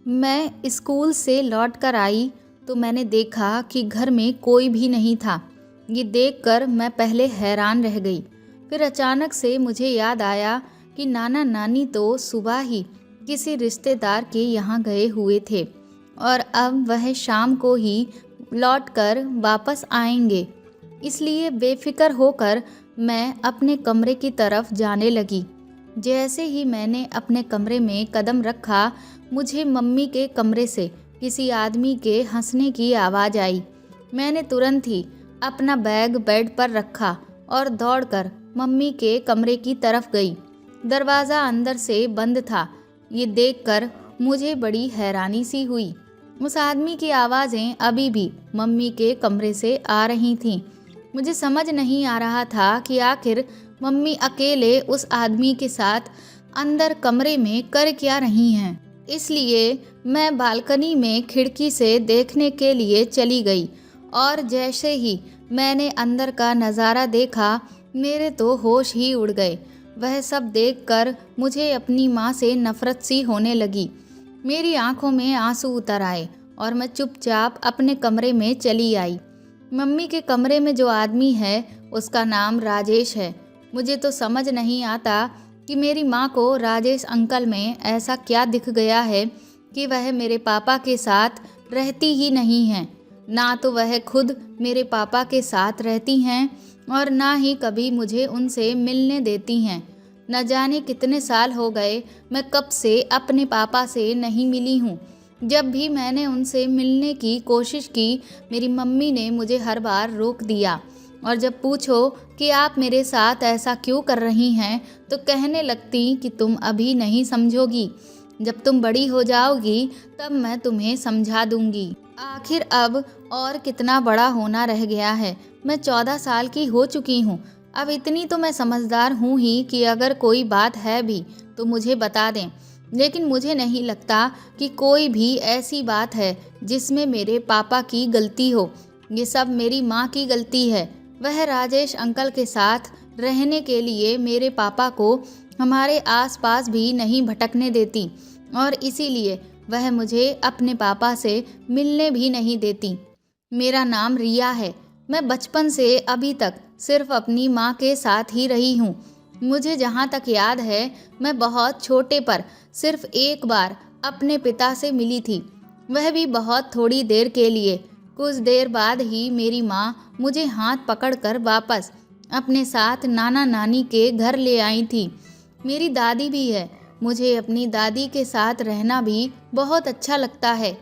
मैं स्कूल से लौट कर आई तो मैंने देखा कि घर में कोई भी नहीं था। ये देखकर मैं पहले हैरान रह गई। फिर अचानक से मुझे याद आया कि नाना नानी तो सुबह ही किसी रिश्तेदार के यहाँ गए हुए थे और अब वह शाम को ही लौटकर वापस आएंगे। इसलिए बेफिक्र होकर मैं अपने कमरे की तरफ जाने लगी। जैसे ही मैंने अपने कमरे में कदम रखा, मुझे मम्मी के कमरे से किसी आदमी के हंसने की आवाज़ आई। मैंने तुरंत ही अपना बैग बेड पर रखा और दौड़कर मम्मी के कमरे की तरफ गई। दरवाज़ा अंदर से बंद था। ये देखकर मुझे बड़ी हैरानी सी हुई। उस आदमी की आवाज़ें अभी भी मम्मी के कमरे से आ रही थीं। मुझे समझ नहीं आ रहा था कि आखिर मम्मी अकेले उस आदमी के साथ अंदर कमरे में कर क्या रही हैं। इसलिए मैं बालकनी में खिड़की से देखने के लिए चली गई और जैसे ही मैंने अंदर का नज़ारा देखा, मेरे तो होश ही उड़ गए। वह सब देखकर मुझे अपनी माँ से नफ़रत सी होने लगी। मेरी आंखों में आंसू उतर आए और मैं चुपचाप अपने कमरे में चली आई। मम्मी के कमरे में जो आदमी है उसका नाम राजेश है। मुझे तो समझ नहीं आता कि मेरी माँ को राजेश अंकल में ऐसा क्या दिख गया है कि वह मेरे पापा के साथ रहती ही नहीं हैं। ना तो वह खुद मेरे पापा के साथ रहती हैं और ना ही कभी मुझे उनसे मिलने देती हैं। न जाने कितने साल हो गए मैं कब से अपने पापा से नहीं मिली हूँ। जब भी मैंने उनसे मिलने की कोशिश की, मेरी मम्मी ने मुझे हर बार रोक दिया और जब पूछो कि आप मेरे साथ ऐसा क्यों कर रही हैं तो कहने लगती कि तुम अभी नहीं समझोगी, जब तुम बड़ी हो जाओगी तब मैं तुम्हें समझा दूंगी। आखिर अब और कितना बड़ा होना रह गया है। मैं 14 साल की हो चुकी हूँ। अब इतनी तो मैं समझदार हूँ ही कि अगर कोई बात है भी तो मुझे बता दें। लेकिन मुझे नहीं लगता कि कोई भी ऐसी बात है जिसमें मेरे पापा की गलती हो। ये सब मेरी माँ की गलती है। वह राजेश अंकल के साथ रहने के लिए मेरे पापा को हमारे आसपास भी नहीं भटकने देती और इसीलिए वह मुझे अपने पापा से मिलने भी नहीं देती। मेरा नाम रिया है। मैं बचपन से अभी तक सिर्फ अपनी माँ के साथ ही रही हूँ। मुझे जहाँ तक याद है, मैं बहुत छोटे पर सिर्फ एक बार अपने पिता से मिली थी, वह भी बहुत थोड़ी देर के लिए। कुछ देर बाद ही मेरी माँ मुझे हाथ पकड़कर वापस अपने साथ नाना नानी के घर ले आई थी। मेरी दादी भी है। मुझे अपनी दादी के साथ रहना भी बहुत अच्छा लगता है।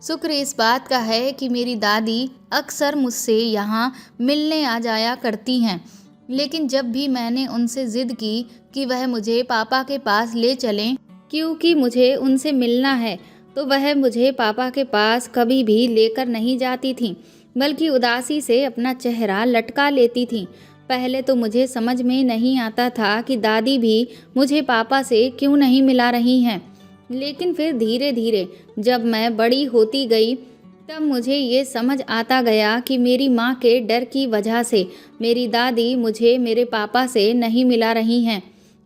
शुक्र इस बात का है कि मेरी दादी अक्सर मुझसे यहाँ मिलने आ जाया करती हैं। लेकिन जब भी मैंने उनसे ज़िद की कि वह मुझे पापा के पास ले चलें क्योंकि मुझे उनसे मिलना है, तो वह मुझे पापा के पास कभी भी लेकर नहीं जाती थीं, बल्कि उदासी से अपना चेहरा लटका लेती थीं। पहले तो मुझे समझ में नहीं आता था कि दादी भी मुझे पापा से क्यों नहीं मिला रही हैं। लेकिन फिर धीरे धीरे जब मैं बड़ी होती गई तब मुझे ये समझ आता गया कि मेरी माँ के डर की वजह से मेरी दादी मुझे मेरे पापा से नहीं मिला रही हैं।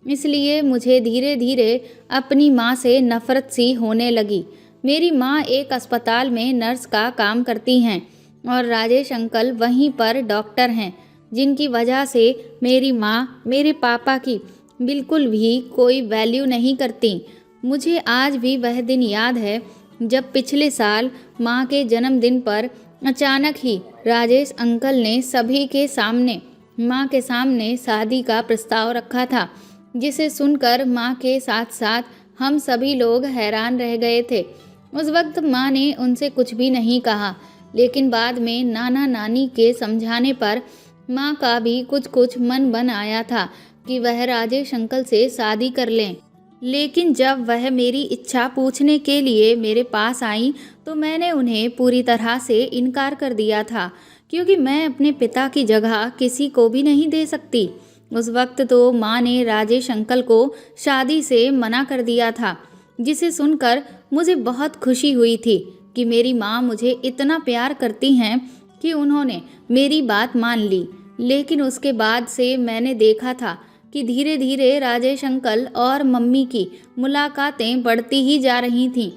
इसलिए मुझे धीरे धीरे अपनी माँ से नफ़रत सी होने लगी। मेरी माँ एक अस्पताल में नर्स का काम करती हैं और राजेश अंकल वहीं पर डॉक्टर हैं, जिनकी वजह से मेरी माँ मेरे पापा की बिल्कुल भी कोई वैल्यू नहीं करती। मुझे आज भी वह दिन याद है जब पिछले साल माँ के जन्मदिन पर अचानक ही राजेश अंकल ने सभी के सामने माँ के सामने शादी का प्रस्ताव रखा था, जिसे सुनकर माँ के साथ साथ हम सभी लोग हैरान रह गए थे। उस वक्त माँ ने उनसे कुछ भी नहीं कहा, लेकिन बाद में नाना नानी के समझाने पर माँ का भी कुछ मन बन आया था कि वह राजेश अंकल से शादी कर लें। लेकिन जब वह मेरी इच्छा पूछने के लिए मेरे पास आई तो मैंने उन्हें पूरी तरह से इनकार कर दिया था, क्योंकि मैं अपने पिता की जगह किसी को भी नहीं दे सकती। उस वक्त तो माँ ने राजेश अंकल को शादी से मना कर दिया था, जिसे सुनकर मुझे बहुत खुशी हुई थी कि मेरी माँ मुझे इतना प्यार करती हैं कि उन्होंने मेरी बात मान ली। लेकिन उसके बाद से मैंने देखा था कि धीरे धीरे राजेश अंकल और मम्मी की मुलाकातें बढ़ती ही जा रही थीं।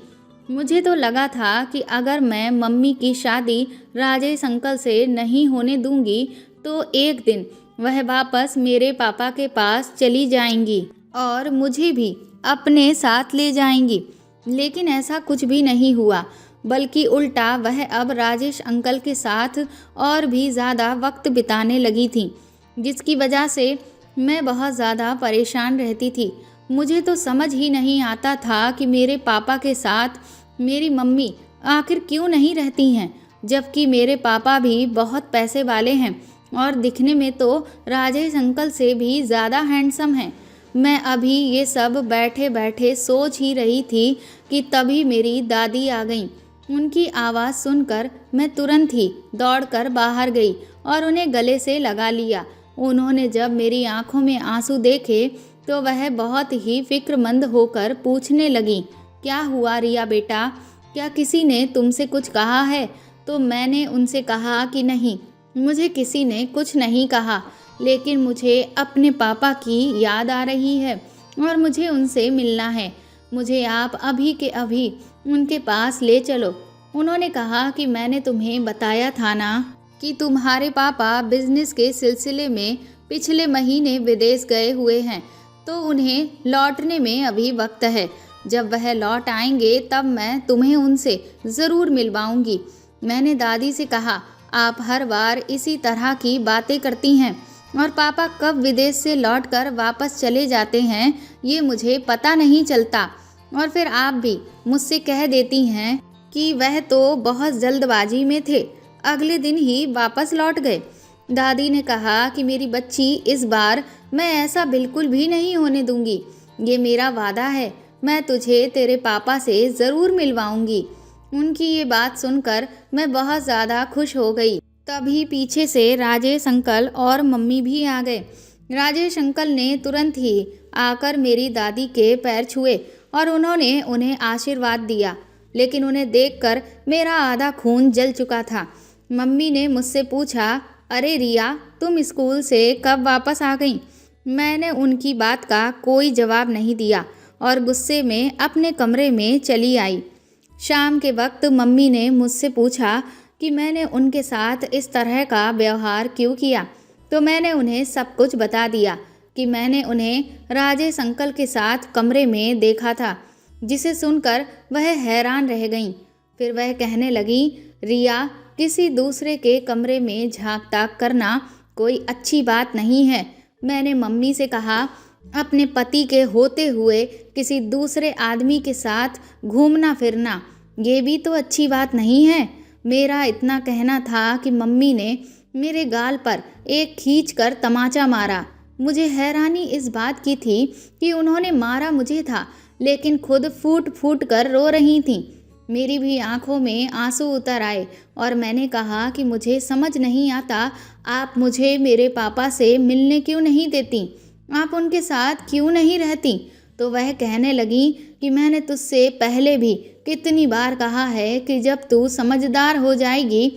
मुझे तो लगा था कि अगर मैं मम्मी की शादी राजेश अंकल से नहीं होने दूंगी तो एक दिन वह वापस मेरे पापा के पास चली जाएंगी और मुझे भी अपने साथ ले जाएंगी। लेकिन ऐसा कुछ भी नहीं हुआ, बल्कि उल्टा वह अब राजेश अंकल के साथ और भी ज़्यादा वक्त बिताने लगी थी, जिसकी वजह से मैं बहुत ज़्यादा परेशान रहती थी। मुझे तो समझ ही नहीं आता था कि मेरे पापा के साथ मेरी मम्मी आखिर क्यों नहीं रहती हैं, जबकि मेरे पापा भी बहुत पैसे वाले हैं और दिखने में तो राजेश अंकल से भी ज़्यादा हैंडसम हैं। मैं अभी ये सब बैठे बैठे सोच ही रही थी कि तभी मेरी दादी आ गईं। उनकी आवाज़ सुनकर मैं तुरंत ही दौड़कर बाहर गई और उन्हें गले से लगा लिया। उन्होंने जब मेरी आंखों में आंसू देखे तो वह बहुत ही फिक्रमंद होकर पूछने लगी, क्या हुआ रिया बेटा, क्या किसी ने तुमसे कुछ कहा है? तो मैंने उनसे कहा कि नहीं, मुझे किसी ने कुछ नहीं कहा, लेकिन मुझे अपने पापा की याद आ रही है और मुझे उनसे मिलना है। मुझे आप अभी के अभी उनके पास ले चलो। उन्होंने कहा कि मैंने तुम्हें बताया था ना कि तुम्हारे पापा बिजनेस के सिलसिले में पिछले महीने विदेश गए हुए हैं, तो उन्हें लौटने में अभी वक्त है। जब वह लौट आएंगे तब मैं तुम्हें उनसे ज़रूर मिलवाऊंगी। मैंने दादी से कहा, आप हर बार इसी तरह की बातें करती हैं और पापा कब विदेश से लौटकर वापस चले जाते हैं ये मुझे पता नहीं चलता। और फिर आप भी मुझसे कह देती हैं कि वह तो बहुत जल्दबाजी में थे, अगले दिन ही वापस लौट गए। दादी ने कहा कि मेरी बच्ची, इस बार मैं ऐसा बिल्कुल भी नहीं होने दूंगी। ये मेरा वादा है, मैं तुझे तेरे पापा से ज़रूर मिलवाऊंगी। उनकी ये बात सुनकर मैं बहुत ज़्यादा खुश हो गई। तभी पीछे से राजेश अंकल और मम्मी भी आ गए। राजेश अंकल ने तुरंत ही आकर मेरी दादी के पैर छुए और उन्होंने उन्हें आशीर्वाद दिया, लेकिन उन्हें देखकर मेरा आधा खून जल चुका था। मम्मी ने मुझसे पूछा, अरे रिया, तुम स्कूल से कब वापस आ गई? मैंने उनकी बात का कोई जवाब नहीं दिया और गुस्से में अपने कमरे में चली आई। शाम के वक्त मम्मी ने मुझसे पूछा कि मैंने उनके साथ इस तरह का व्यवहार क्यों किया, तो मैंने उन्हें सब कुछ बता दिया कि मैंने उन्हें राजेश अंकल के साथ कमरे में देखा था, जिसे सुनकर वह हैरान रह गईं। फिर वह कहने लगी, रिया, किसी दूसरे के कमरे में झांक ताक करना कोई अच्छी बात नहीं है। मैंने मम्मी से कहा, अपने पति के होते हुए किसी दूसरे आदमी के साथ घूमना फिरना ये भी तो अच्छी बात नहीं है। मेरा इतना कहना था कि मम्मी ने मेरे गाल पर एक खींच कर तमाचा मारा। मुझे हैरानी इस बात की थी कि उन्होंने मारा मुझे था, लेकिन खुद फूट फूट कर रो रही थीं। मेरी भी आंखों में आंसू उतर आए और मैंने कहा कि मुझे समझ नहीं आता, आप मुझे मेरे पापा से मिलने क्यों नहीं देती, आप उनके साथ क्यों नहीं रहती? तो वह कहने लगी कि मैंने तुझसे पहले भी कितनी बार कहा है कि जब तू समझदार हो जाएगी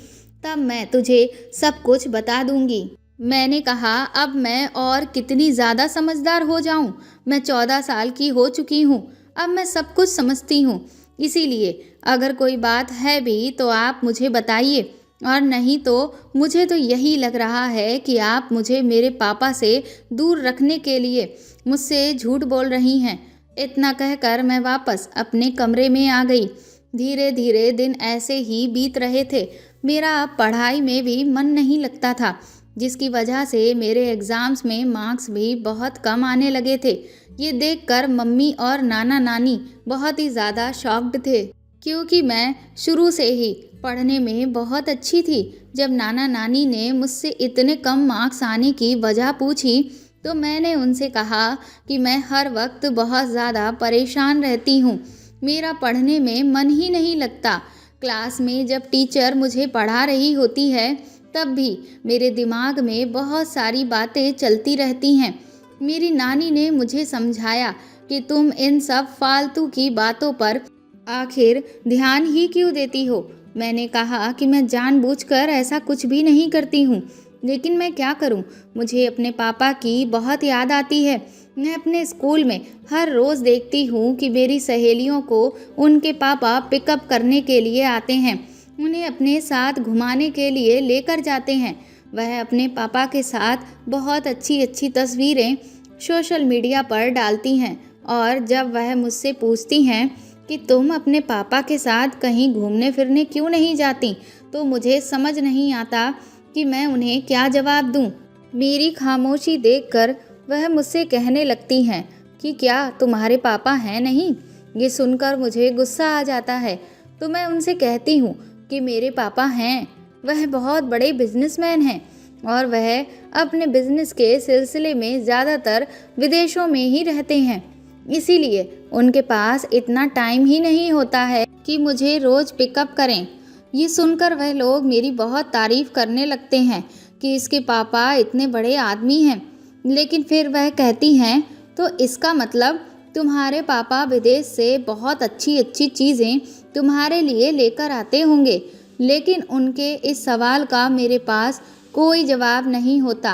तब मैं तुझे सब कुछ बता दूंगी। मैंने कहा, अब मैं और कितनी ज़्यादा समझदार हो जाऊं? मैं 14 साल की हो चुकी हूं, अब मैं सब कुछ समझती हूं। इसीलिए अगर कोई बात है भी तो आप मुझे बताइए, और नहीं तो मुझे तो यही लग रहा है कि आप मुझे मेरे पापा से दूर रखने के लिए मुझसे झूठ बोल रही हैं। इतना कहकर मैं वापस अपने कमरे में आ गई। धीरे धीरे दिन ऐसे ही बीत रहे थे। मेरा अब पढ़ाई में भी मन नहीं लगता था, जिसकी वजह से मेरे एग्ज़ाम्स में मार्क्स भी बहुत कम आने लगे थे। ये देखकर मम्मी और नाना नानी बहुत ही ज़्यादा शॉक्ड थे, क्योंकि मैं शुरू से ही पढ़ने में बहुत अच्छी थी। जब नाना नानी ने मुझसे इतने कम मार्क्स आने की वजह पूछी तो मैंने उनसे कहा कि मैं हर वक्त बहुत ज़्यादा परेशान रहती हूँ, मेरा पढ़ने में मन ही नहीं लगता। क्लास में जब टीचर मुझे पढ़ा रही होती है तब भी मेरे दिमाग में बहुत सारी बातें चलती रहती हैं। मेरी नानी ने मुझे समझाया कि तुम इन सब फालतू की बातों पर आखिर ध्यान ही क्यों देती हो। मैंने कहा कि मैं जानबूझकर ऐसा कुछ भी नहीं करती हूँ, लेकिन मैं क्या करूं? मुझे अपने पापा की बहुत याद आती है। मैं अपने स्कूल में हर रोज़ देखती हूँ कि मेरी सहेलियों को उनके पापा पिकअप करने के लिए आते हैं, उन्हें अपने साथ घुमाने के लिए लेकर जाते हैं। वह अपने पापा के साथ बहुत अच्छी अच्छी तस्वीरें सोशल मीडिया पर डालती हैं, और जब वह मुझसे पूछती हैं कि तुम अपने पापा के साथ कहीं घूमने फिरने क्यों नहीं जाती, तो मुझे समझ नहीं आता कि मैं उन्हें क्या जवाब दूं। मेरी खामोशी देखकर वह मुझसे कहने लगती हैं कि क्या तुम्हारे पापा हैं नहीं? ये सुनकर मुझे गुस्सा आ जाता है, तो मैं उनसे कहती हूँ कि मेरे पापा हैं। वह बहुत बड़े बिजनेसमैन हैं और वह अपने बिजनेस के सिलसिले में ज़्यादातर विदेशों में ही रहते हैं, इसीलिए उनके पास इतना टाइम ही नहीं होता है कि मुझे रोज़ पिकअप करें। ये सुनकर वह लोग मेरी बहुत तारीफ़ करने लगते हैं कि इसके पापा इतने बड़े आदमी हैं। लेकिन फिर वह कहती हैं, तो इसका मतलब तुम्हारे पापा विदेश से बहुत अच्छी अच्छी चीज़ें तुम्हारे लिए लेकर आते होंगे। लेकिन उनके इस सवाल का मेरे पास कोई जवाब नहीं होता,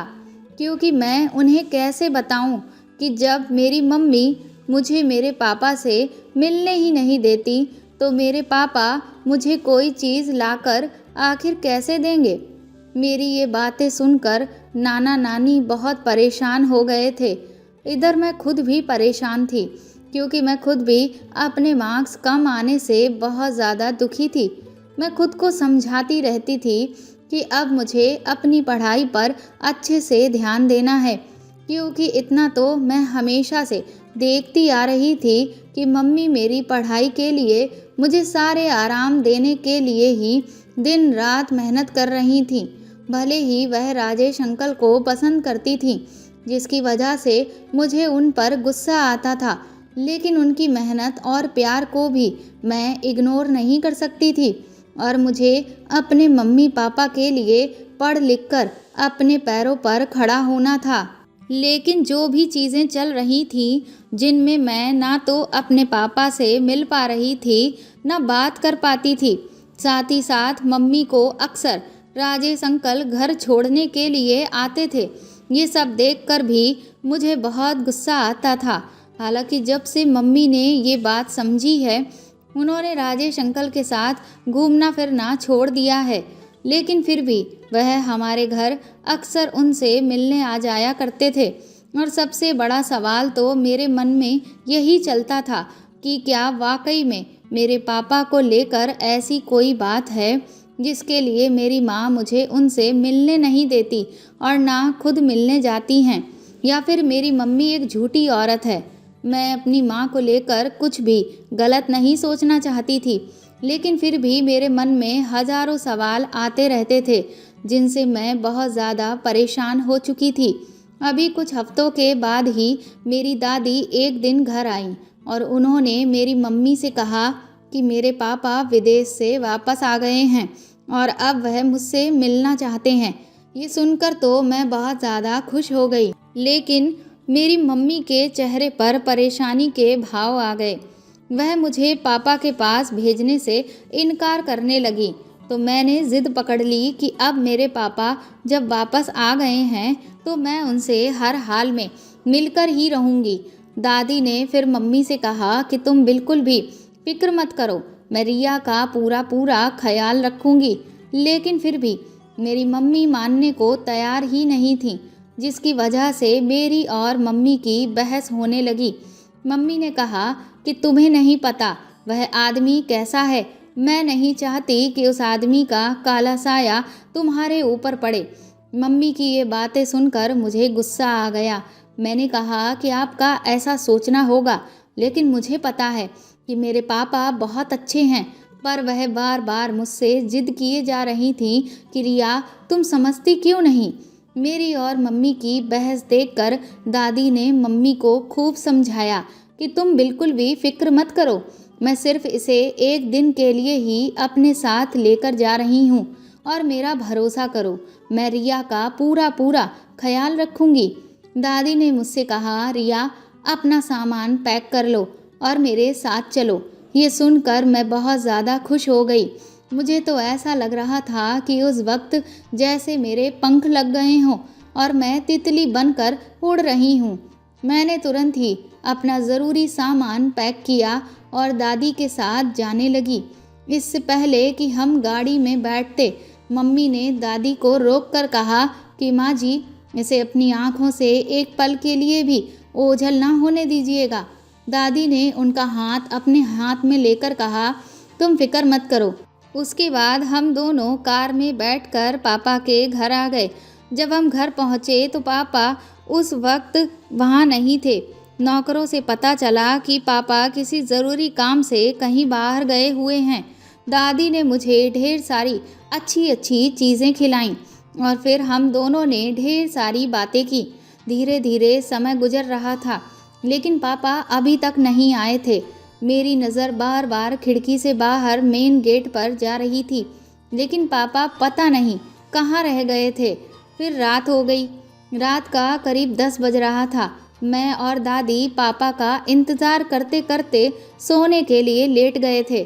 क्योंकि मैं उन्हें कैसे बताऊं कि जब मेरी मम्मी मुझे मेरे पापा से मिलने ही नहीं देती, तो मेरे पापा मुझे कोई चीज़ लाकर आखिर कैसे देंगे। मेरी ये बातें सुनकर नाना नानी बहुत परेशान हो गए थे। इधर मैं खुद भी परेशान थी, क्योंकि मैं खुद भी अपने मार्क्स कम आने से बहुत ज़्यादा दुखी थी। मैं खुद को समझाती रहती थी कि अब मुझे अपनी पढ़ाई पर अच्छे से ध्यान देना है, क्योंकि इतना तो मैं हमेशा से देखती आ रही थी कि मम्मी मेरी पढ़ाई के लिए मुझे सारे आराम देने के लिए ही दिन रात मेहनत कर रही थी। भले ही वह राजेश अंकल को पसंद करती थी, जिसकी वजह से मुझे उन पर गुस्सा आता था, लेकिन उनकी मेहनत और प्यार को भी मैं इग्नोर नहीं कर सकती थी। और मुझे अपने मम्मी पापा के लिए पढ़ लिख कर अपने पैरों पर खड़ा होना था। लेकिन जो भी चीज़ें चल रही थीं, जिनमें मैं ना तो अपने पापा से मिल पा रही थी, ना बात कर पाती थी, साथ ही साथ मम्मी को अक्सर राजेश अंकल घर छोड़ने के लिए आते थे, ये सब देखकर भी मुझे बहुत गुस्सा आता था। हालांकि जब से मम्मी ने ये बात समझी है, उन्होंने राजेश अंकल के साथ घूमना फिरना छोड़ दिया है, लेकिन फिर भी वह हमारे घर अक्सर उनसे मिलने आ जाया करते थे। और सबसे बड़ा सवाल तो मेरे मन में यही चलता था कि क्या वाकई में मेरे पापा को लेकर ऐसी कोई बात है जिसके लिए मेरी माँ मुझे उनसे मिलने नहीं देती और ना खुद मिलने जाती हैं, या फिर मेरी मम्मी एक झूठी औरत है। मैं अपनी माँ को लेकर कुछ भी गलत नहीं सोचना चाहती थी, लेकिन फिर भी मेरे मन में हजारों सवाल आते रहते थे, जिनसे मैं बहुत ज़्यादा परेशान हो चुकी थी। अभी कुछ हफ्तों के बाद ही मेरी दादी एक दिन घर आईं और उन्होंने मेरी मम्मी से कहा कि मेरे पापा विदेश से वापस आ गए हैं और अब वह मुझसे मिलना चाहते हैं। ये सुनकर तो मैं बहुत ज़्यादा खुश हो गई, लेकिन मेरी मम्मी के चेहरे पर परेशानी के भाव आ गए। वह मुझे पापा के पास भेजने से इनकार करने लगी, तो मैंने ज़िद पकड़ ली कि अब मेरे पापा जब वापस आ गए हैं तो मैं उनसे हर हाल में मिलकर ही रहूँगी। दादी ने फिर मम्मी से कहा कि तुम बिल्कुल भी फिक्र मत करो, मैं रिया का पूरा पूरा ख्याल रखूँगी। लेकिन फिर भी मेरी मम्मी मानने को तैयार ही नहीं थी, जिसकी वजह से मेरी और मम्मी की बहस होने लगी। मम्मी ने कहा कि तुम्हें नहीं पता वह आदमी कैसा है, मैं नहीं चाहती कि उस आदमी का काला साया तुम्हारे ऊपर पड़े। मम्मी की ये बातें सुनकर मुझे गुस्सा आ गया। मैंने कहा कि आपका ऐसा सोचना होगा, लेकिन मुझे पता है कि मेरे पापा बहुत अच्छे हैं। पर वह बार बार मुझसे जिद किए जा रही थी कि रिया तुम समझती क्यों नहीं। मेरी और मम्मी की बहस देखकर दादी ने मम्मी को खूब समझाया कि तुम बिल्कुल भी फिक्र मत करो, मैं सिर्फ इसे एक दिन के लिए ही अपने साथ लेकर जा रही हूँ और मेरा भरोसा करो, मैं रिया का पूरा पूरा ख्याल रखूँगी। दादी ने मुझसे कहा, रिया अपना सामान पैक कर लो और मेरे साथ चलो। ये सुनकर मैं बहुत ज़्यादा खुश हो गई। मुझे तो ऐसा लग रहा था कि उस वक्त जैसे मेरे पंख लग गए हों और मैं तितली बनकर उड़ रही हूँ। मैंने तुरंत ही अपना ज़रूरी सामान पैक किया और दादी के साथ जाने लगी। इससे पहले कि हम गाड़ी में बैठते, मम्मी ने दादी को रोक कर कहा कि माँ जी, इसे अपनी आँखों से एक पल के लिए भी ओझल ना होने दीजिएगा। दादी ने उनका हाथ अपने हाथ में लेकर कहा, तुम फिक्र मत करो। उसके बाद हम दोनों कार में बैठकर पापा के घर आ गए। जब हम घर पहुँचे तो पापा उस वक्त वहाँ नहीं थे। नौकरों से पता चला कि पापा किसी ज़रूरी काम से कहीं बाहर गए हुए हैं। दादी ने मुझे ढेर सारी अच्छी अच्छी चीज़ें खिलाईं और फिर हम दोनों ने ढेर सारी बातें की। धीरे धीरे समय गुजर रहा था, लेकिन पापा अभी तक नहीं आए थे। मेरी नज़र बार बार खिड़की से बाहर मेन गेट पर जा रही थी, लेकिन पापा पता नहीं कहाँ रह गए थे। फिर रात हो गई। रात का करीब 10 बज रहा था। मैं और दादी पापा का इंतज़ार करते करते सोने के लिए लेट गए थे।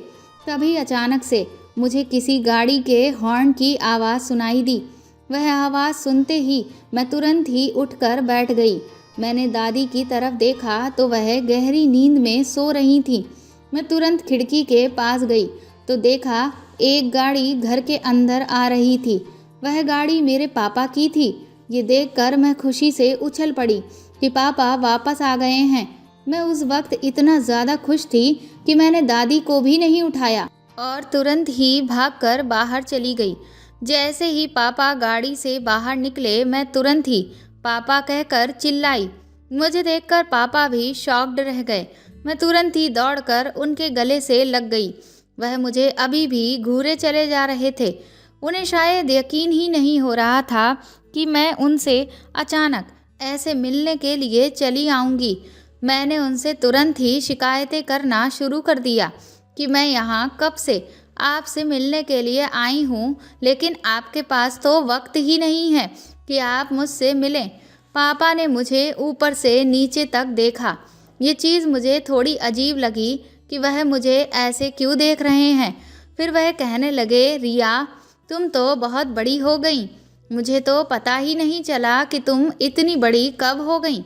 तभी अचानक से मुझे किसी गाड़ी के हॉर्न की आवाज़ सुनाई दी। वह आवाज़ सुनते ही मैं तुरंत ही उठकर बैठ गई। मैंने दादी की तरफ देखा तो वह गहरी नींद में सो रही थी। मैं तुरंत खिड़की के पास गई तो देखा एक गाड़ी घर के अंदर आ रही थी। वह गाड़ी मेरे पापा की थी। ये देखकर मैं खुशी से उछल पड़ी कि पापा वापस आ गए हैं। मैं उस वक्त इतना ज़्यादा खुश थी कि मैंने दादी को भी नहीं उठाया और तुरंत ही भागकर बाहर चली गई। जैसे ही पापा गाड़ी से बाहर निकले, मैं तुरंत ही पापा कहकर चिल्लाई। मुझे देखकर पापा भी शॉक्ड रह गए। मैं तुरंत ही दौड़कर उनके गले से लग गई। वह मुझे अभी भी घूरे चले जा रहे थे। उन्हें शायद यकीन ही नहीं हो रहा था कि मैं उनसे अचानक ऐसे मिलने के लिए चली आऊँगी। मैंने उनसे तुरंत ही शिकायतें करना शुरू कर दिया कि मैं यहाँ कब से आपसे मिलने के लिए आई हूँ, लेकिन आपके पास तो वक्त ही नहीं है कि आप मुझसे मिलें। पापा ने मुझे ऊपर से नीचे तक देखा। ये चीज़ मुझे थोड़ी अजीब लगी कि वह मुझे ऐसे क्यों देख रहे हैं। फिर वह कहने लगे, रिया, तुम तो बहुत बड़ी हो गई। मुझे तो पता ही नहीं चला कि तुम इतनी बड़ी कब हो गई।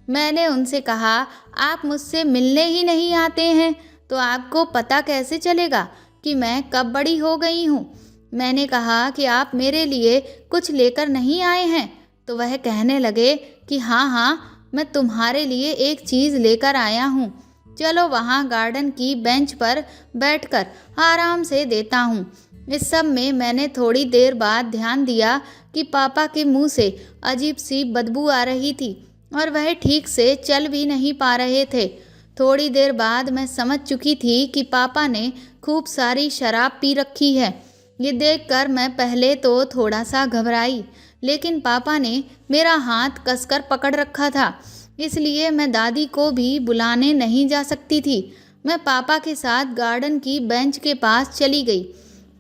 मैंने उनसे कहा, आप मुझसे मिलने ही नहीं आते हैं तो आपको पता कैसे चलेगा कि मैं कब बड़ी हो गई हूँ। मैंने कहा कि आप मेरे लिए कुछ लेकर नहीं आए हैं तो वह कहने लगे कि हाँ हाँ, मैं तुम्हारे लिए एक चीज़ लेकर आया हूँ। चलो वहाँ गार्डन की बेंच पर बैठकर आराम से देता हूँ। इस सब में मैंने थोड़ी देर बाद ध्यान दिया कि पापा के मुंह से अजीब सी बदबू आ रही थी और वह ठीक से चल भी नहीं पा रहे थे। थोड़ी देर बाद मैं समझ चुकी थी कि पापा ने खूब सारी शराब पी रखी है। ये देखकर मैं पहले तो थोड़ा सा घबराई, लेकिन पापा ने मेरा हाथ कसकर पकड़ रखा था, इसलिए मैं दादी को भी बुलाने नहीं जा सकती थी। मैं पापा के साथ गार्डन की बेंच के पास चली गई।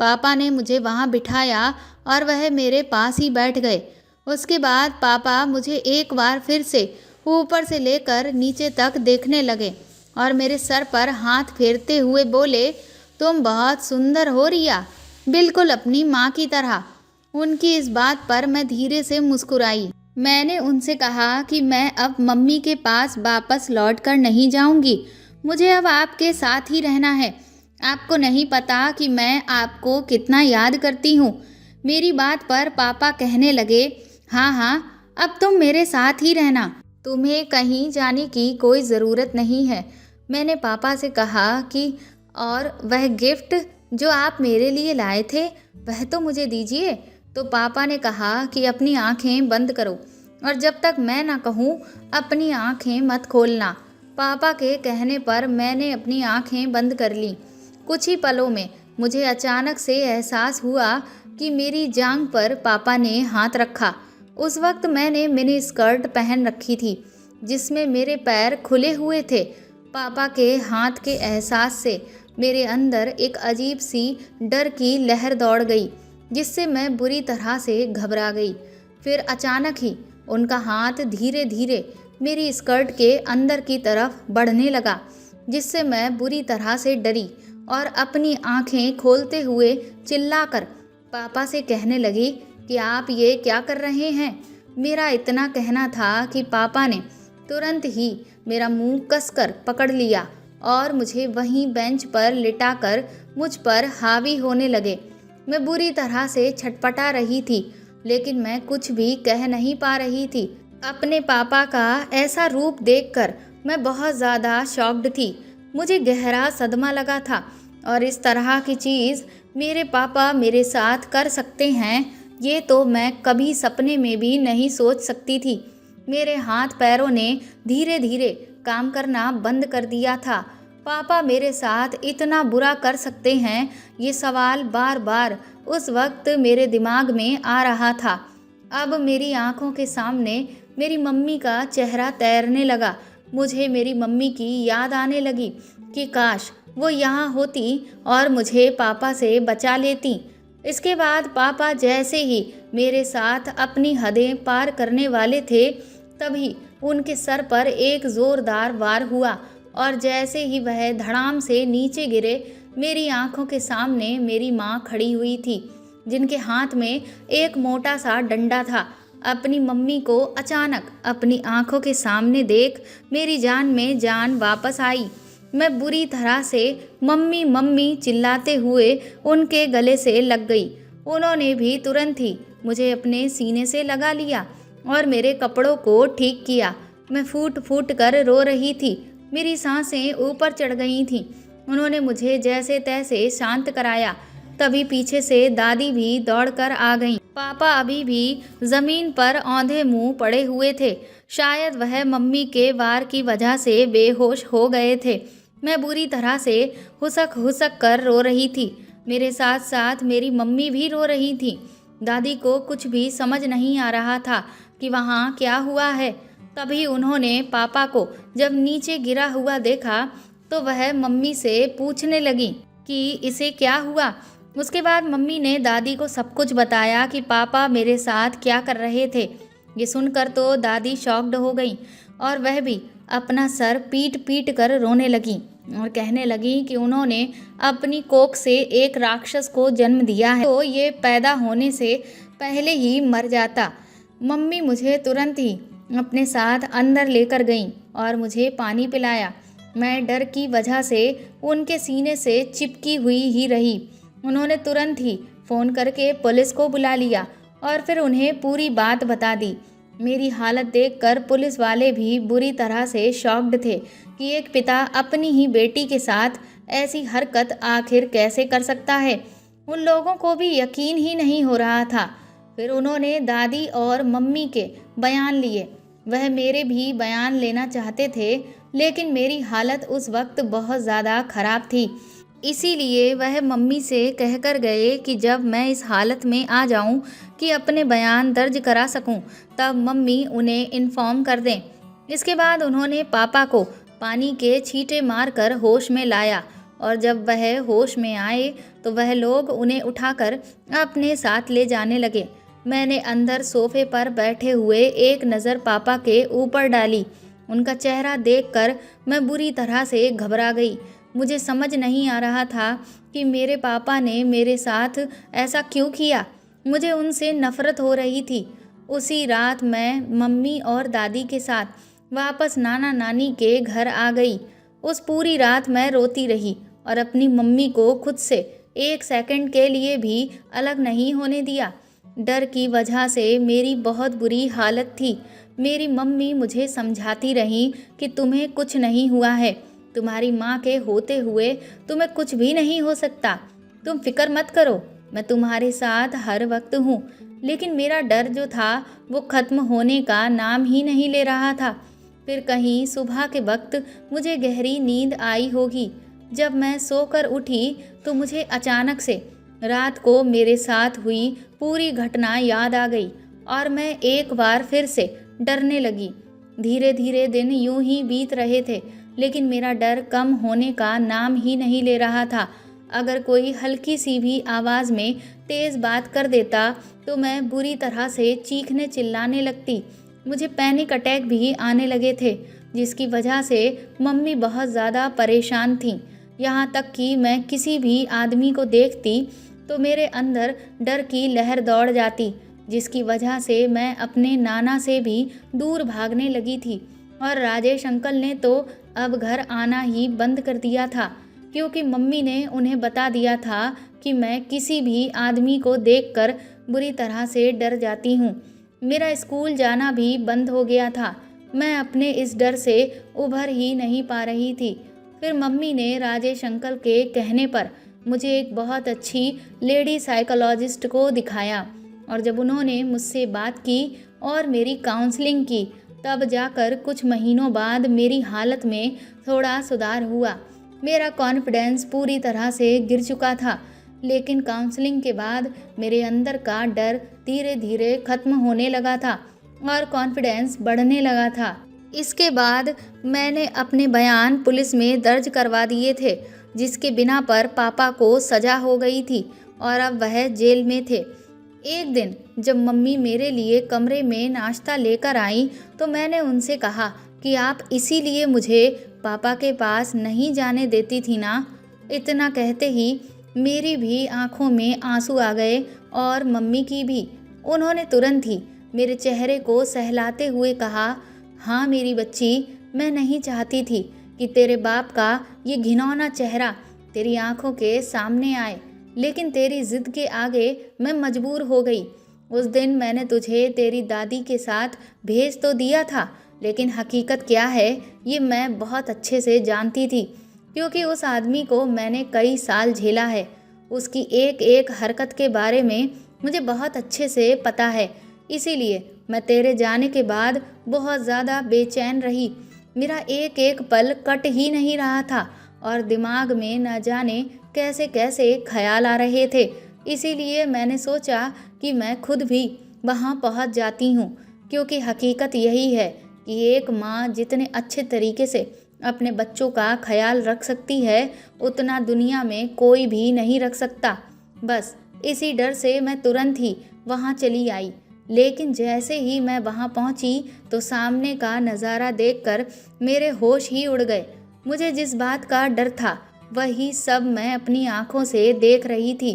पापा ने मुझे वहाँ बिठाया और वह मेरे पास ही बैठ गए। उसके बाद पापा मुझे एक बार फिर से ऊपर से लेकर नीचे तक देखने लगे और मेरे सर पर हाथ फेरते हुए बोले, तुम बहुत सुंदर हो रिया, बिल्कुल अपनी माँ की तरह। उनकी इस बात पर मैं धीरे से मुस्कुराई। मैंने उनसे कहा कि मैं अब मम्मी के पास वापस लौट कर नहीं जाऊंगी। मुझे अब आपके साथ ही रहना है। आपको नहीं पता कि मैं आपको कितना याद करती हूँ। मेरी बात पर पापा कहने लगे, हाँ हाँ, अब तुम मेरे साथ ही रहना, तुम्हें कहीं जाने की कोई ज़रूरत नहीं है। मैंने पापा से कहा कि और वह गिफ्ट जो आप मेरे लिए लाए थे वह तो मुझे दीजिए। तो पापा ने कहा कि अपनी आंखें बंद करो और जब तक मैं ना कहूँ अपनी आंखें मत खोलना। पापा के कहने पर मैंने अपनी आंखें बंद कर लीं। कुछ ही पलों में मुझे अचानक से एहसास हुआ कि मेरी जांघ पर पापा ने हाथ रखा। उस वक्त मैंने मिनी स्कर्ट पहन रखी थी जिसमें मेरे पैर खुले हुए थे। पापा के हाथ के एहसास से मेरे अंदर एक अजीब सी डर की लहर दौड़ गई, जिससे मैं बुरी तरह से घबरा गई। फिर अचानक ही उनका हाथ धीरे धीरे मेरी स्कर्ट के अंदर की तरफ बढ़ने लगा, जिससे मैं बुरी तरह से डरी और अपनी आंखें खोलते हुए चिल्लाकर पापा से कहने लगी कि आप ये क्या कर रहे हैं। मेरा इतना कहना था कि पापा ने तुरंत ही मेरा मुंह कसकर पकड़ लिया और मुझे वहीं बेंच पर लिटाकर मुझ पर हावी होने लगे। मैं बुरी तरह से छटपटा रही थी, लेकिन मैं कुछ भी कह नहीं पा रही थी। अपने पापा का ऐसा रूप देखकर मैं बहुत ज़्यादा शॉक्ड थी। मुझे गहरा सदमा लगा था और इस तरह की चीज़ मेरे पापा मेरे साथ कर सकते हैं, ये तो मैं कभी सपने में भी नहीं सोच सकती थी। मेरे हाथ पैरों ने धीरे धीरे काम करना बंद कर दिया था। पापा मेरे साथ इतना बुरा कर सकते हैं, ये सवाल बार बार उस वक्त मेरे दिमाग में आ रहा था। अब मेरी आंखों के सामने मेरी मम्मी का चेहरा तैरने लगा। मुझे मेरी मम्मी की याद आने लगी कि काश वो यहाँ होती और मुझे पापा से बचा लेती। इसके बाद पापा जैसे ही मेरे साथ अपनी हदें पार करने वाले थे, तभी उनके सर पर एक ज़ोरदार वार हुआ और जैसे ही वह धड़ाम से नीचे गिरे, मेरी आंखों के सामने मेरी माँ खड़ी हुई थी, जिनके हाथ में एक मोटा सा डंडा था। अपनी मम्मी को अचानक अपनी आंखों के सामने देख मेरी जान में जान वापस आई। मैं बुरी तरह से मम्मी मम्मी चिल्लाते हुए उनके गले से लग गई। उन्होंने भी तुरंत ही मुझे अपने सीने से लगा लिया और मेरे कपड़ों को ठीक किया। मैं फूट फूट कर रो रही थी, मेरी सांसें ऊपर चढ़ गई थीं। उन्होंने मुझे जैसे तैसे शांत कराया। तभी पीछे से दादी भी दौड़कर आ गईं। पापा अभी भी ज़मीन पर औंधे मुंह पड़े हुए थे। शायद वह मम्मी के वार की वजह से बेहोश हो गए थे। मैं बुरी तरह से हुसक हुसक कर रो रही थी। मेरे साथ साथ मेरी मम्मी भी रो रही थी। दादी को कुछ भी समझ नहीं आ रहा था कि वहाँ क्या हुआ है। तभी उन्होंने पापा को जब नीचे गिरा हुआ देखा तो वह मम्मी से पूछने लगी कि इसे क्या हुआ। उसके बाद मम्मी ने दादी को सब कुछ बताया कि पापा मेरे साथ क्या कर रहे थे। ये सुनकर तो दादी शॉक्ड हो गई और वह भी अपना सर पीट पीट कर रोने लगी और कहने लगी कि उन्होंने अपनी कोख से एक राक्षस को जन्म दिया है, तो ये पैदा होने से पहले ही मर जाता। मम्मी मुझे तुरंत ही अपने साथ अंदर लेकर गईं और मुझे पानी पिलाया। मैं डर की वजह से उनके सीने से चिपकी हुई ही रही। उन्होंने तुरंत ही फ़ोन करके पुलिस को बुला लिया और फिर उन्हें पूरी बात बता दी। मेरी हालत देखकर पुलिस वाले भी बुरी तरह से शॉक्ड थे कि एक पिता अपनी ही बेटी के साथ ऐसी हरकत आखिर कैसे कर सकता है। उन लोगों को भी यकीन ही नहीं हो रहा था। फिर उन्होंने दादी और मम्मी के बयान लिए। वह मेरे भी बयान लेना चाहते थे, लेकिन मेरी हालत उस वक्त बहुत ज़्यादा ख़राब थी। इसीलिए वह मम्मी से कहकर गए कि जब मैं इस हालत में आ जाऊं कि अपने बयान दर्ज करा सकूं, तब मम्मी उन्हें इन्फॉर्म कर दें। इसके बाद उन्होंने पापा को पानी के छींटे मारकर होश में लाया और जब वह होश में आए तो वह लोग उन्हें उठाकर अपने साथ ले जाने लगे। मैंने अंदर सोफे पर बैठे हुए एक नज़र पापा के ऊपर डाली। उनका चेहरा देखकर मैं बुरी तरह से घबरा गई। मुझे समझ नहीं आ रहा था कि मेरे पापा ने मेरे साथ ऐसा क्यों किया। मुझे उनसे नफ़रत हो रही थी। उसी रात मैं मम्मी और दादी के साथ वापस नाना नानी के घर आ गई। उस पूरी रात मैं रोती रही और अपनी मम्मी को खुद से एक सेकंड के लिए भी अलग नहीं होने दिया। डर की वजह से मेरी बहुत बुरी हालत थी। मेरी मम्मी मुझे समझाती रहीं कि तुम्हें कुछ नहीं हुआ है, तुम्हारी माँ के होते हुए तुम्हें कुछ भी नहीं हो सकता, तुम फिक्र मत करो, मैं तुम्हारे साथ हर वक्त हूँ। लेकिन मेरा डर जो था वो ख़त्म होने का नाम ही नहीं ले रहा था। फिर कहीं सुबह के वक्त मुझे गहरी नींद आई होगी। जब मैं सोकर उठी तो मुझे अचानक से रात को मेरे साथ हुई पूरी घटना याद आ गई और मैं एक बार फिर से डरने लगी। धीरे धीरे दिन यूं ही बीत रहे थे, लेकिन मेरा डर कम होने का नाम ही नहीं ले रहा था। अगर कोई हल्की सी भी आवाज़ में तेज़ बात कर देता तो मैं बुरी तरह से चीखने चिल्लाने लगती। मुझे पैनिक अटैक भी आने लगे थे, जिसकी वजह से मम्मी बहुत ज़्यादा परेशान थीं। यहाँ तक कि मैं किसी भी आदमी को देखती तो मेरे अंदर डर की लहर दौड़ जाती, जिसकी वजह से मैं अपने नाना से भी दूर भागने लगी थी। और राजेश अंकल ने तो अब घर आना ही बंद कर दिया था, क्योंकि मम्मी ने उन्हें बता दिया था कि मैं किसी भी आदमी को देखकर बुरी तरह से डर जाती हूँ। मेरा स्कूल जाना भी बंद हो गया था। मैं अपने इस डर से उभर ही नहीं पा रही थी। फिर मम्मी ने राजेश अंकल के कहने पर मुझे एक बहुत अच्छी लेडी साइकोलॉजिस्ट को दिखाया, और जब उन्होंने मुझसे बात की और मेरी काउंसलिंग की, तब जाकर कुछ महीनों बाद मेरी हालत में थोड़ा सुधार हुआ। मेरा कॉन्फिडेंस पूरी तरह से गिर चुका था, लेकिन काउंसलिंग के बाद मेरे अंदर का डर धीरे धीरे खत्म होने लगा था और कॉन्फिडेंस बढ़ने लगा था। इसके बाद मैंने अपने बयान पुलिस में दर्ज करवा दिए थे, जिसके बिना पर पापा को सजा हो गई थी और अब वह जेल में थे। एक दिन जब मम्मी मेरे लिए कमरे में नाश्ता लेकर आई तो मैंने उनसे कहा कि आप इसीलिए मुझे पापा के पास नहीं जाने देती थी ना। इतना कहते ही मेरी भी आंखों में आंसू आ गए और मम्मी की भी। उन्होंने तुरंत ही मेरे चेहरे को सहलाते हुए कहा, हाँ मेरी बच्ची, मैं नहीं चाहती थी कि तेरे बाप का ये घिनौना चेहरा तेरी आंखों के सामने आए, लेकिन तेरी जिद के आगे मैं मजबूर हो गई। उस दिन मैंने तुझे तेरी दादी के साथ भेज तो दिया था, लेकिन हकीकत क्या है ये मैं बहुत अच्छे से जानती थी, क्योंकि उस आदमी को मैंने कई साल झेला है। उसकी एक एक हरकत के बारे में मुझे बहुत अच्छे से पता है। इसीलिए मैं तेरे जाने के बाद बहुत ज़्यादा बेचैन रही। मेरा एक एक पल कट ही नहीं रहा था और दिमाग में न जाने कैसे कैसे ख्याल आ रहे थे। इसीलिए मैंने सोचा कि मैं खुद भी वहाँ पहुँच जाती हूँ, क्योंकि हकीकत यही है कि एक माँ जितने अच्छे तरीके से अपने बच्चों का ख्याल रख सकती है, उतना दुनिया में कोई भी नहीं रख सकता। बस इसी डर से मैं तुरंत ही वहाँ चली आई। लेकिन जैसे ही मैं वहाँ पहुँची तो सामने का नज़ारा देखकर मेरे होश ही उड़ गए। मुझे जिस बात का डर था वही सब मैं अपनी आँखों से देख रही थी,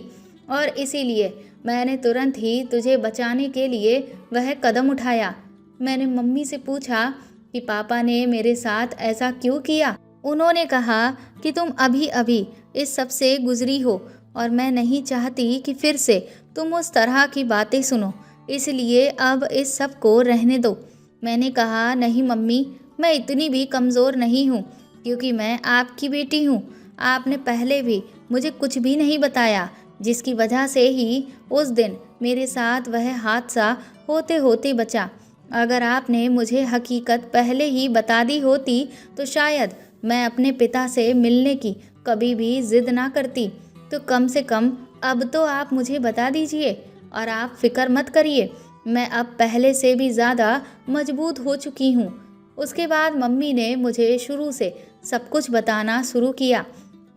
और इसीलिए मैंने तुरंत ही तुझे बचाने के लिए वह कदम उठाया। मैंने मम्मी से पूछा कि पापा ने मेरे साथ ऐसा क्यों किया। उन्होंने कहा कि तुम अभी अभी इस सब से गुजरी हो और मैं नहीं चाहती कि फिर से तुम उस तरह की बातें सुनो, इसलिए अब इस सब को रहने दो। मैंने कहा, नहीं मम्मी, मैं इतनी भी कमज़ोर नहीं हूँ, क्योंकि मैं आपकी बेटी हूँ। आपने पहले भी मुझे कुछ भी नहीं बताया, जिसकी वजह से ही उस दिन मेरे साथ वह हादसा होते होते बचा। अगर आपने मुझे हकीकत पहले ही बता दी होती तो शायद मैं अपने पिता से मिलने की कभी भी जिद ना करती। तो कम से कम अब तो आप मुझे बता दीजिए, और आप फिक्र मत करिए, मैं अब पहले से भी ज़्यादा मजबूत हो चुकी हूँ। उसके बाद मम्मी ने मुझे शुरू से सब कुछ बताना शुरू किया।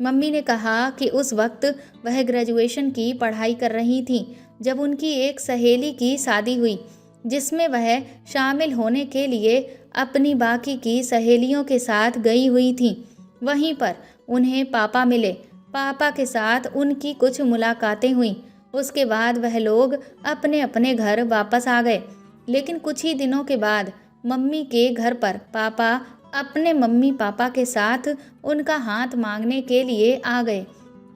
मम्मी ने कहा कि उस वक्त वह ग्रेजुएशन की पढ़ाई कर रही थी जब उनकी एक सहेली की शादी हुई, जिसमें वह शामिल होने के लिए अपनी बाकी की सहेलियों के साथ गई हुई थी। वहीं पर उन्हें पापा मिले। पापा के साथ उनकी कुछ मुलाकातें हुईं। उसके बाद वह लोग अपने अपने घर वापस आ गए। लेकिन कुछ ही दिनों के बाद मम्मी के घर पर पापा अपने मम्मी पापा के साथ उनका हाथ मांगने के लिए आ गए।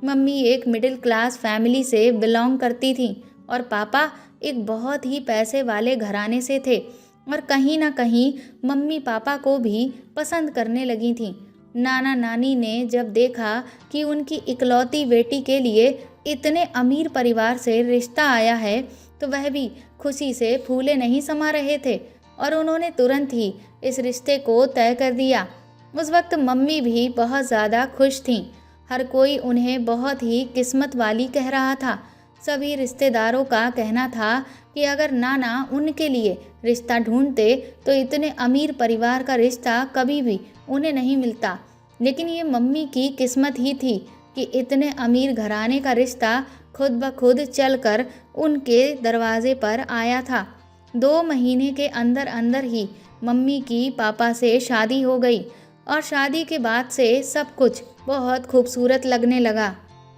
मम्मी एक मिडिल क्लास फैमिली से बिलोंग करती थी और पापा एक बहुत ही पैसे वाले घराने से थे, और कहीं ना कहीं मम्मी पापा को भी पसंद करने लगी थीं। नाना नानी ने जब देखा कि उनकी इकलौती बेटी के लिए इतने अमीर परिवार से रिश्ता आया है, तो वह भी खुशी से फूले नहीं समा रहे थे और उन्होंने तुरंत ही इस रिश्ते को तय कर दिया। उस वक्त मम्मी भी बहुत ज़्यादा खुश थीं। हर कोई उन्हें बहुत ही किस्मत वाली कह रहा था। सभी रिश्तेदारों का कहना था कि अगर नाना उनके लिए रिश्ता ढूंढते तो इतने अमीर परिवार का रिश्ता कभी भी उन्हें नहीं मिलता। लेकिन ये मम्मी की किस्मत ही थी कि इतने अमीर घराने का रिश्ता खुद ब खुद चलकर उनके दरवाजे पर आया था। 2 महीने के अंदर अंदर ही मम्मी की पापा से शादी हो गई। और शादी के बाद से सब कुछ बहुत खूबसूरत लगने लगा।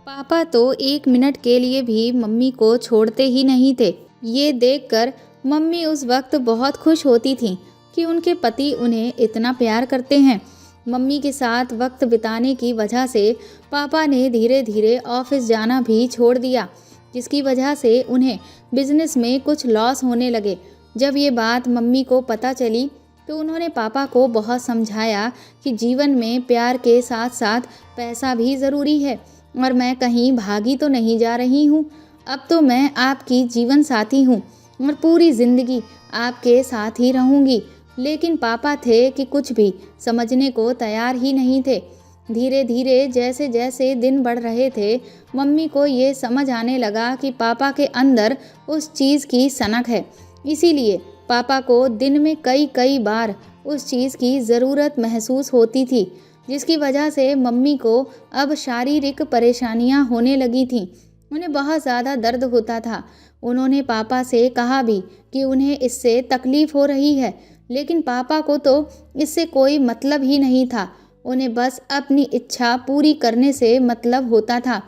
पापा तो 1 मिनट के लिए भी मम्मी को छोड़ते ही नहीं थे। ये देखकर मम्मी उस वक्त बहुत खुश होती थीं कि उनके पति उन्हें इतना प्यार करते हैं। मम्मी के साथ वक्त बिताने की वजह से पापा ने धीरे धीरे ऑफिस जाना भी छोड़ दिया, जिसकी वजह से उन्हें बिजनेस में कुछ लॉस होने लगे। जब ये बात मम्मी को पता चली तो उन्होंने पापा को बहुत समझाया कि जीवन में प्यार के साथ साथ पैसा भी ज़रूरी है और मैं कहीं भागी तो नहीं जा रही हूँ। अब तो मैं आपकी जीवन साथी हूँ और पूरी ज़िंदगी आपके साथ ही रहूँगी। लेकिन पापा थे कि कुछ भी समझने को तैयार ही नहीं थे। धीरे धीरे जैसे जैसे दिन बढ़ रहे थे, मम्मी को ये समझ आने लगा कि पापा के अंदर उस चीज़ की सनक है। इसीलिए पापा को दिन में कई कई बार उस चीज़ की ज़रूरत महसूस होती थी, जिसकी वजह से मम्मी को अब शारीरिक परेशानियां होने लगी थीं। उन्हें बहुत ज़्यादा दर्द होता था। उन्होंने पापा से कहा भी कि उन्हें इससे तकलीफ़ हो रही है, लेकिन पापा को तो इससे कोई मतलब ही नहीं था। उन्हें बस अपनी इच्छा पूरी करने से मतलब होता था।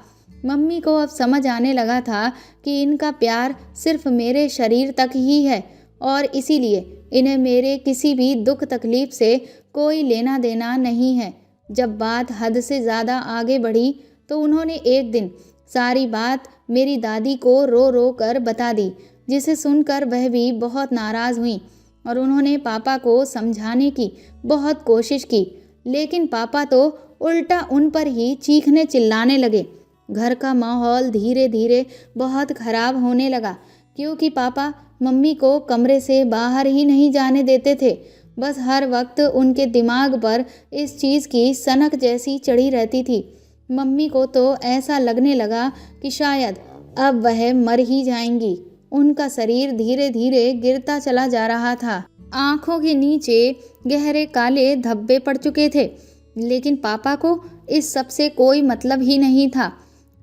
मम्मी को अब समझ आने लगा था कि इनका प्यार सिर्फ मेरे शरीर तक ही है और इसीलिए इन्हें मेरे किसी भी दुख तकलीफ़ से कोई लेना देना नहीं है। जब बात हद से ज़्यादा आगे बढ़ी तो उन्होंने एक दिन सारी बात मेरी दादी को रो रो कर बता दी, जिसे सुनकर वह भी बहुत नाराज़ हुई और उन्होंने पापा को समझाने की बहुत कोशिश की, लेकिन पापा तो उल्टा उन पर ही चीखने चिल्लाने लगे। घर का माहौल धीरे धीरे बहुत ख़राब होने लगा, क्योंकि पापा मम्मी को कमरे से बाहर ही नहीं जाने देते थे। बस हर वक्त उनके दिमाग पर इस चीज़ की सनक जैसी चढ़ी रहती थी। मम्मी को तो ऐसा लगने लगा कि शायद अब वह मर ही जाएंगी। उनका शरीर धीरे धीरे गिरता चला जा रहा था। आँखों के नीचे गहरे काले धब्बे पड़ चुके थे, लेकिन पापा को इस सब से कोई मतलब ही नहीं था।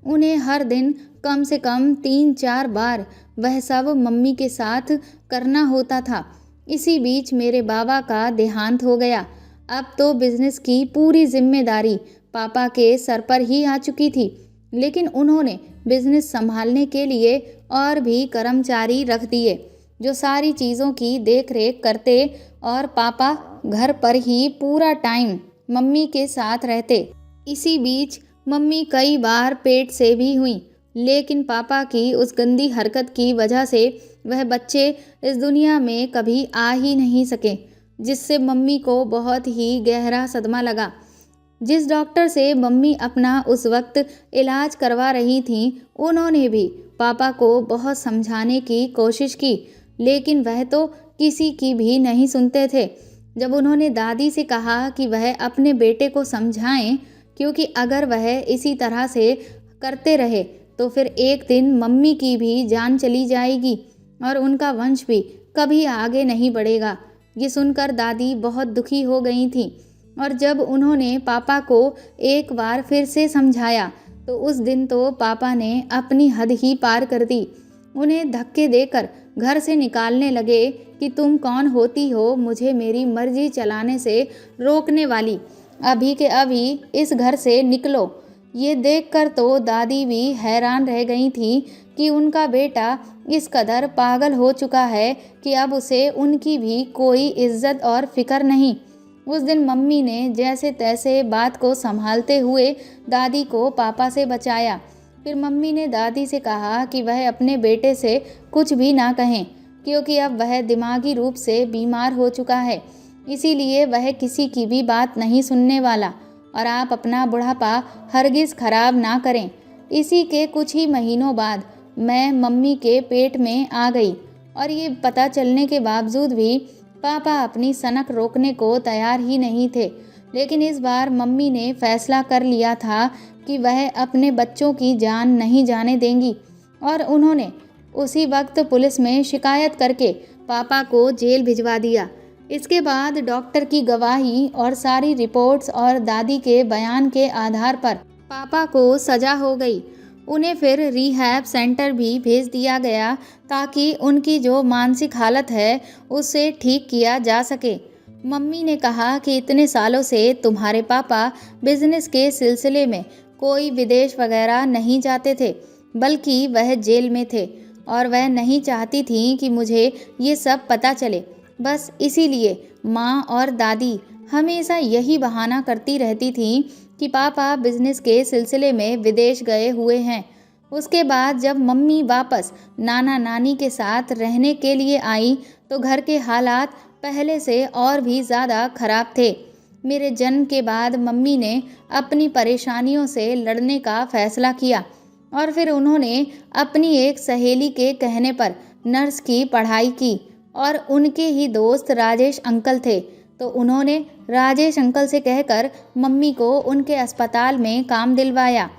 उन्हें हर दिन कम से कम 3-4 बार वह सब मम्मी के साथ करना होता था। इसी बीच मेरे बाबा का देहांत हो गया। अब तो बिजनेस की पूरी जिम्मेदारी पापा के सर पर ही आ चुकी थी, लेकिन उन्होंने बिजनेस संभालने के लिए और भी कर्मचारी रख दिए जो सारी चीज़ों की देख रेख करते और पापा घर पर ही पूरा टाइम मम्मी के साथ रहते। इसी बीच मम्मी कई बार पेट से भी हुई, लेकिन पापा की उस गंदी हरकत की वजह से वह बच्चे इस दुनिया में कभी आ ही नहीं सके, जिससे मम्मी को बहुत ही गहरा सदमा लगा। जिस डॉक्टर से मम्मी अपना उस वक्त इलाज करवा रही थीं, उन्होंने भी पापा को बहुत समझाने की कोशिश की, लेकिन वह तो किसी की भी नहीं सुनते थे। जब उन्होंने दादी से कहा कि वह अपने बेटे को समझाएं, क्योंकि अगर वह इसी तरह से करते रहे तो फिर एक दिन मम्मी की भी जान चली जाएगी और उनका वंश भी कभी आगे नहीं बढ़ेगा। ये सुनकर दादी बहुत दुखी हो गई थी और जब उन्होंने पापा को एक बार फिर से समझाया तो उस दिन तो पापा ने अपनी हद ही पार कर दी। उन्हें धक्के देकर घर से निकालने लगे कि तुम कौन होती हो मुझे मेरी मर्जी चलाने से रोकने वाली, अभी के अभी इस घर से निकलो। ये देखकर तो दादी भी हैरान रह गई थी कि उनका बेटा इस कदर पागल हो चुका है कि अब उसे उनकी भी कोई इज्जत और फिक्र नहीं। उस दिन मम्मी ने जैसे तैसे बात को संभालते हुए दादी को पापा से बचाया। फिर मम्मी ने दादी से कहा कि वह अपने बेटे से कुछ भी ना कहें, क्योंकि अब वह दिमागी रूप से बीमार हो चुका है, इसीलिए वह किसी की भी बात नहीं सुनने वाला और आप अपना बुढ़ापा हरगिज़ खराब ना करें। इसी के कुछ ही महीनों बाद मैं मम्मी के पेट में आ गई और ये पता चलने के बावजूद भी पापा अपनी सनक रोकने को तैयार ही नहीं थे। लेकिन इस बार मम्मी ने फैसला कर लिया था कि वह अपने बच्चों की जान नहीं जाने देंगी और उन्होंने उसी वक्त पुलिस में शिकायत करके पापा को जेल भिजवा दिया। इसके बाद डॉक्टर की गवाही और सारी रिपोर्ट्स और दादी के बयान के आधार पर पापा को सज़ा हो गई। उन्हें फिर रिहैब सेंटर भी भेज दिया गया ताकि उनकी जो मानसिक हालत है उसे ठीक किया जा सके। मम्मी ने कहा कि इतने सालों से तुम्हारे पापा बिजनेस के सिलसिले में कोई विदेश वगैरह नहीं जाते थे, बल्कि वह जेल में थे और वह नहीं चाहती थी कि मुझे ये सब पता चले। बस इसीलिए माँ और दादी हमेशा यही बहाना करती रहती थीं कि पापा बिजनेस के सिलसिले में विदेश गए हुए हैं। उसके बाद जब मम्मी वापस नाना नानी के साथ रहने के लिए आई तो घर के हालात पहले से और भी ज़्यादा खराब थे। मेरे जन्म के बाद मम्मी ने अपनी परेशानियों से लड़ने का फैसला किया और फिर उन्होंने अपनी एक सहेली के कहने पर नर्स की पढ़ाई की और उनके ही दोस्त राजेश अंकल थे, तो उन्होंने राजेश अंकल से कहकर मम्मी को उनके अस्पताल में काम दिलवाया।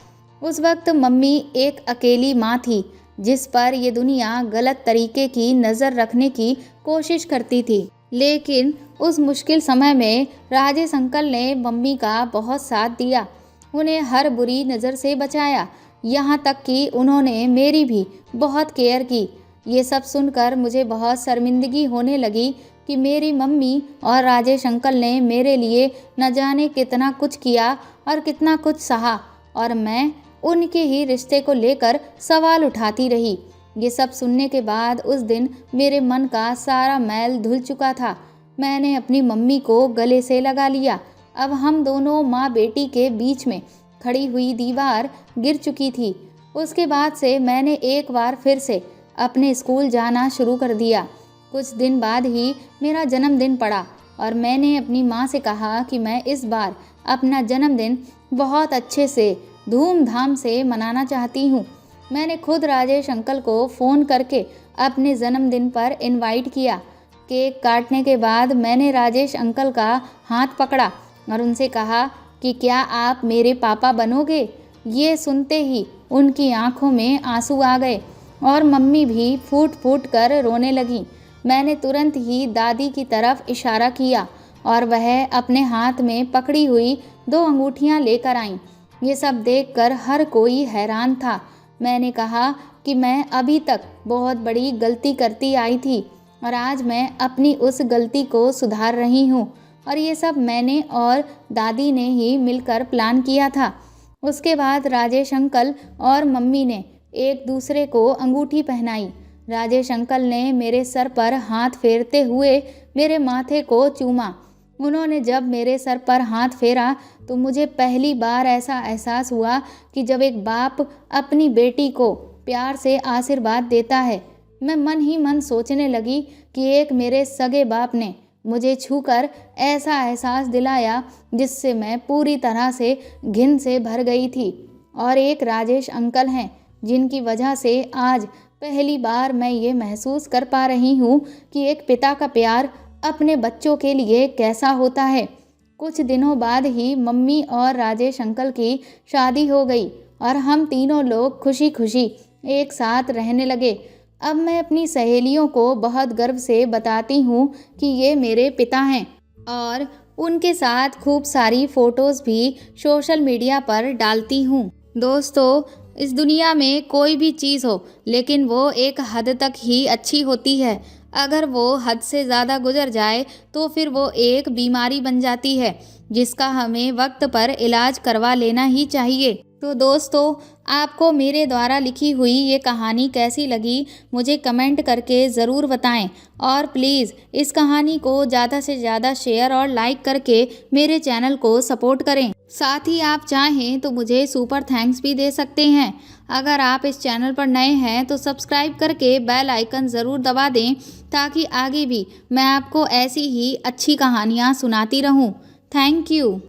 उस वक्त मम्मी एक अकेली माँ थी जिस पर ये दुनिया गलत तरीके की नज़र रखने की कोशिश करती थी, लेकिन उस मुश्किल समय में राजेश अंकल ने मम्मी का बहुत साथ दिया, उन्हें हर बुरी नज़र से बचाया, यहाँ तक कि उन्होंने मेरी भी बहुत केयर की। ये सब सुनकर मुझे बहुत शर्मिंदगी होने लगी कि मेरी मम्मी और राजेश अंकल ने मेरे लिए न जाने कितना कुछ किया और कितना कुछ सहा, और मैं उनके ही रिश्ते को लेकर सवाल उठाती रही। ये सब सुनने के बाद उस दिन मेरे मन का सारा मैल धुल चुका था। मैंने अपनी मम्मी को गले से लगा लिया। अब हम दोनों माँ बेटी के बीच में खड़ी हुई दीवार गिर चुकी थी। उसके बाद से मैंने एक बार फिर से अपने स्कूल जाना शुरू कर दिया। कुछ दिन बाद ही मेरा जन्मदिन पड़ा और मैंने अपनी माँ से कहा कि मैं इस बार अपना जन्मदिन बहुत अच्छे से धूमधाम से मनाना चाहती हूँ। मैंने खुद राजेश अंकल को फ़ोन करके अपने जन्मदिन पर इनवाइट किया। केक काटने के बाद मैंने राजेश अंकल का हाथ पकड़ा और उनसे कहा कि क्या आप मेरे पापा बनोगे। ये सुनते ही उनकी आंखों में आंसू आ गए और मम्मी भी फूट फूट कर रोने लगी। मैंने तुरंत ही दादी की तरफ इशारा किया और वह अपने हाथ में पकड़ी हुई 2 अंगूठियां लेकर आईं। ये सब देखकर हर कोई हैरान था। मैंने कहा कि मैं अभी तक बहुत बड़ी गलती करती आई थी और आज मैं अपनी उस गलती को सुधार रही हूँ और ये सब मैंने और दादी ने ही मिलकर प्लान किया था। उसके बाद राजेश अंकल और मम्मी ने एक दूसरे को अंगूठी पहनाई। राजेश अंकल ने मेरे सर पर हाथ फेरते हुए मेरे माथे को चूमा। उन्होंने जब मेरे सर पर हाथ फेरा तो मुझे पहली बार ऐसा एहसास हुआ कि जब एक बाप अपनी बेटी को प्यार से आशीर्वाद देता है। मैं मन ही मन सोचने लगी कि एक मेरे सगे बाप ने मुझे छूकर ऐसा एहसास दिलाया जिससे मैं पूरी तरह से घिन से भर गई थी, और एक राजेश अंकल हैं जिनकी वजह से आज पहली बार मैं ये महसूस कर पा रही हूँ कि एक पिता का प्यार अपने बच्चों के लिए कैसा होता है। कुछ दिनों बाद ही मम्मी और राजेश अंकल की शादी हो गई और हम तीनों लोग खुशी खुशी एक साथ रहने लगे। अब मैं अपनी सहेलियों को बहुत गर्व से बताती हूँ कि ये मेरे पिता हैं और उनके साथ खूब सारी फ़ोटोज़ भी सोशल मीडिया पर डालती हूँ। दोस्तों, इस दुनिया में कोई भी चीज़ हो लेकिन वो एक हद तक ही अच्छी होती है। अगर वो हद से ज़्यादा गुजर जाए तो फिर वो एक बीमारी बन जाती है जिसका हमें वक्त पर इलाज करवा लेना ही चाहिए। तो दोस्तों, आपको मेरे द्वारा लिखी हुई ये कहानी कैसी लगी मुझे कमेंट करके ज़रूर बताएं और प्लीज़ इस कहानी को ज़्यादा से ज़्यादा शेयर और लाइक करके मेरे चैनल को सपोर्ट करें। साथ ही आप चाहें तो मुझे सुपर थैंक्स भी दे सकते हैं। अगर आप इस चैनल पर नए हैं तो सब्सक्राइब करके बेल आइकन ज़रूर दबा दें ताकि आगे भी मैं आपको ऐसी ही अच्छी कहानियाँ सुनाती रहूँ। Thank you.